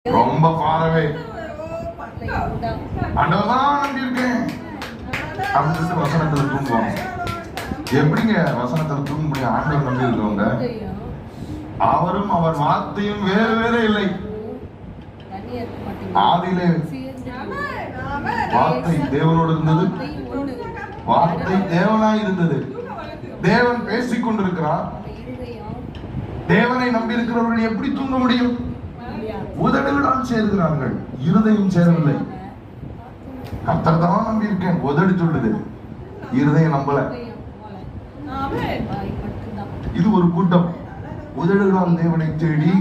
ரொம்ப ஃபாரவே ஆண்டவர்தான் நம்பி இருக்கேன் அப்படின்னு சொல்லிட்டு வசனத்துல தூங்குவாங்க. எப்படிங்க வசனத்துல தூங்க முடியும்? ஆண்டவர் நம்பி இருக்கவங்க அவரும் அவர் வார்த்தையும் வேறு வேறு இல்லை. ஆதியிலே வார்த்தை தேவனோடு இருந்தது, வார்த்தை தேவனாய் இருந்தது. தேவன் பேசிக் கொண்டிருக்கிறார். தேவனை நம்பி இருக்கிறவர்கள் எப்படி தூங்க முடியும்? உதடுகளால் சேர்கிறார்கள், இருதயம் சேரவில்லை. கர்த்தர் தான் நம்பி இருக்கேன், உதடு சொல்லுது, இருதயம் நம்பல. இது ஒரு கூட்டம். உதடுகளால் தேவனை தேடி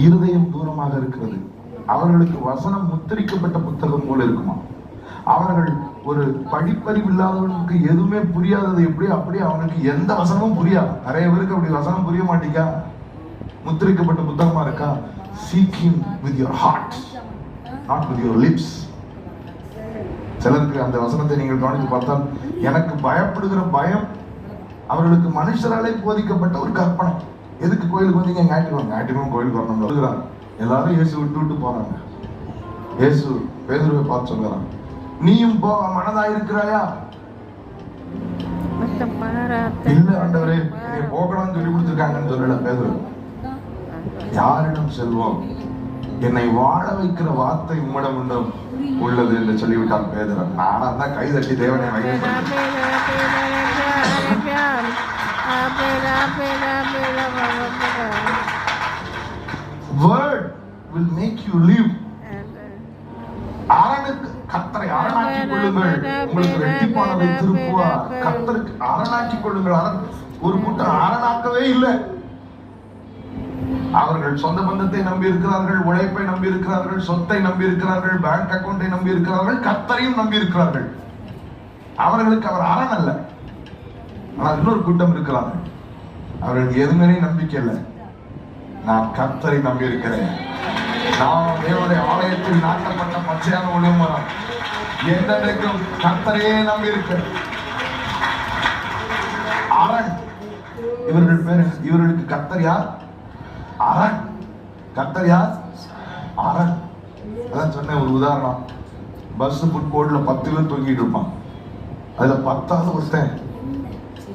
இருதயம் தூரமாக இருக்கிறது. அவர்களுக்கு வசனம் முத்திரிக்கப்பட்ட புத்தகம் போல இருக்குமா? அவர்கள் ஒரு படிப்பறிவு இல்லாதவனுக்கு எதுவுமே புரியாதது எப்படி அப்படியே அவனுக்கு எந்த வசனமும் புரியாது. நிறைய பேருக்கு அப்படி வசனம் புரிய மாட்டேங்கா. முத்திரிக்கப்பட்ட புத்தகமா இருக்கா? Seek him with your heart, not with your lips. சிலருக்கு அந்த வசனத்தை நீங்கள் கவனித்து பார்த்தால், எனக்கு பயப்படுகிற பயம் அவர்களுக்கு மனுஷராலே போதிக்கப்பட்ட ஒரு கற்பனை. எதுக்கு கோயிலுக்கு வந்தீங்க? ஞாயிற்றுக்கிழமை கோயிலுக்கு வரணும் சொல்லுகிறாங்க. எல்லாரும் இயேசு விட்டு போறாங்க. இயேசு பேதுருவை பார்த்து சொல்லுறாங்க, நீயும் போ மனதா இருக்கிறாயா? இல்ல ஆண்டவரே, நீ போகணும்னு சொல்லி கொடுத்துருக்காங்கன்னு சொல்லல பேதுரு. யாரிடம் செல்வோம்? என்னை வாழ வைக்கிற வார்த்தை உம்மிடம் உள்ளது என்று சொல்லிவிட்டான் பேதுரு. நானா தான் கை தட்டி தேவனை Word will make you live. அரணுக்கு கர்த்தரை அரணாக்கிக் கொள்ளுங்கள், உங்களுக்கு ரெட்டிப்பானதை திருப்புவார். கர்த்தருக்கு அரணாக்கிக் கொள்ளுங்கள். ஒரு கூட்டம் அரணாக்கவே இல்லை. அவர்கள் சொந்த பந்தத்தை நம்பி இருக்கிறார்கள், உழைப்பை நம்பி இருக்கிறார்கள், சொத்தை நம்பி இருக்கிறார்கள், பேங்க் அக்கௌண்டை நம்பி இருக்கிறார்கள், கர்த்தரையும் நம்பி இருக்கிறார்கள். அவர்களுக்கு அவர் அரண் அல்ல. ஆனால் இன்னொரு கூட்டம் இருக்கிறார்கள், அவர்களுக்கு எதுவுமே நம்பிக்கை இல்லை. நான் கர்த்தரை நம்பி இருக்கிறேன். நான் தேவனுடைய ஆலயத்தில் நாட்டப்பட்ட பச்சையான ஒளிவு மரம், என்றைக்கும் கர்த்தரையே நம்பி இருக்கிறேன். அரண் இவர்கள் பேர். இவர்களுக்கு கர்த்தர் யார்? அரண். கர்த்தர் யார்? அரண். அதான் சொன்னேன் ஒரு உதாரணம். பஸ் ஃபுட் போர்ட்ல 10 பேர் தூங்கிட்டு இருப்பான். அதுல 10வது ஒருத்தன்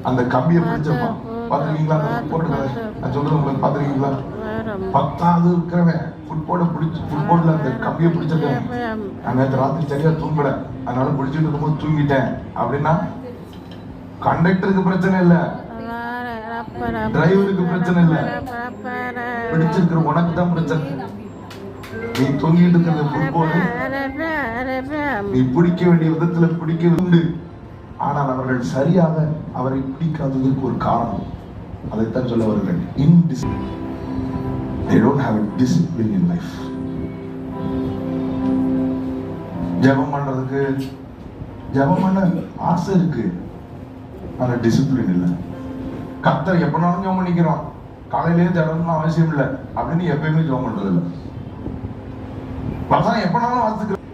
அந்த கம்பியை பிடிச்சிருப்பான். பாத்துருக்கீங்களா? அந்த ஃபுட் போர்டு நான் சொல்றது உங்களுக்கு பாத்துருக்கீங்களா? 10வது இருக்கிறவன் ஃபுட்போர்ட்ல அந்த கம்பியை பிடிச்சிருக்கேன். நான் நேற்று ராத்திரி சரியா தூங்கல, அதனால பிடிச்சிட்டு இருக்கும்போது தூங்கிட்டேன் அப்படின்னா கண்டக்டருக்கு பிரச்சனை இல்ல, டிரைவருக்கு பிரச்சனை இல்ல, பிடிச்சிருக்கிற உனக்கு தான் பிரச்சனை. நீ தூங்கிட்டு இருக்கிறது ஃபுட்போர்டு, நீ பிடிக்க வேண்டிய விதத்துல பிடிக்க உண்டு. ஆனால் அவர்கள் சரியாக அவரை பிடிக்காததற்கு ஒரு காரணம். அதைத்தான் சொல்ல வருகிறேன். They don't have a discipline in life. ஜெபம் பண்றதுக்கு ஜெபம் பண்ண ஆசை இருக்கு, ஆனா டிசிப்ளின் இல்லை. கர்த்தர் எப்பனாலும் ஜெபம் பண்ணிக்கிறோம், காலையிலேயே ஜெபம்னு அவசியம் இல்லை அப்படின்னு எப்பயுமே ஜெபம் பண்றது இல்லை. எப்பனாலும் வாசிக்கிறோம்.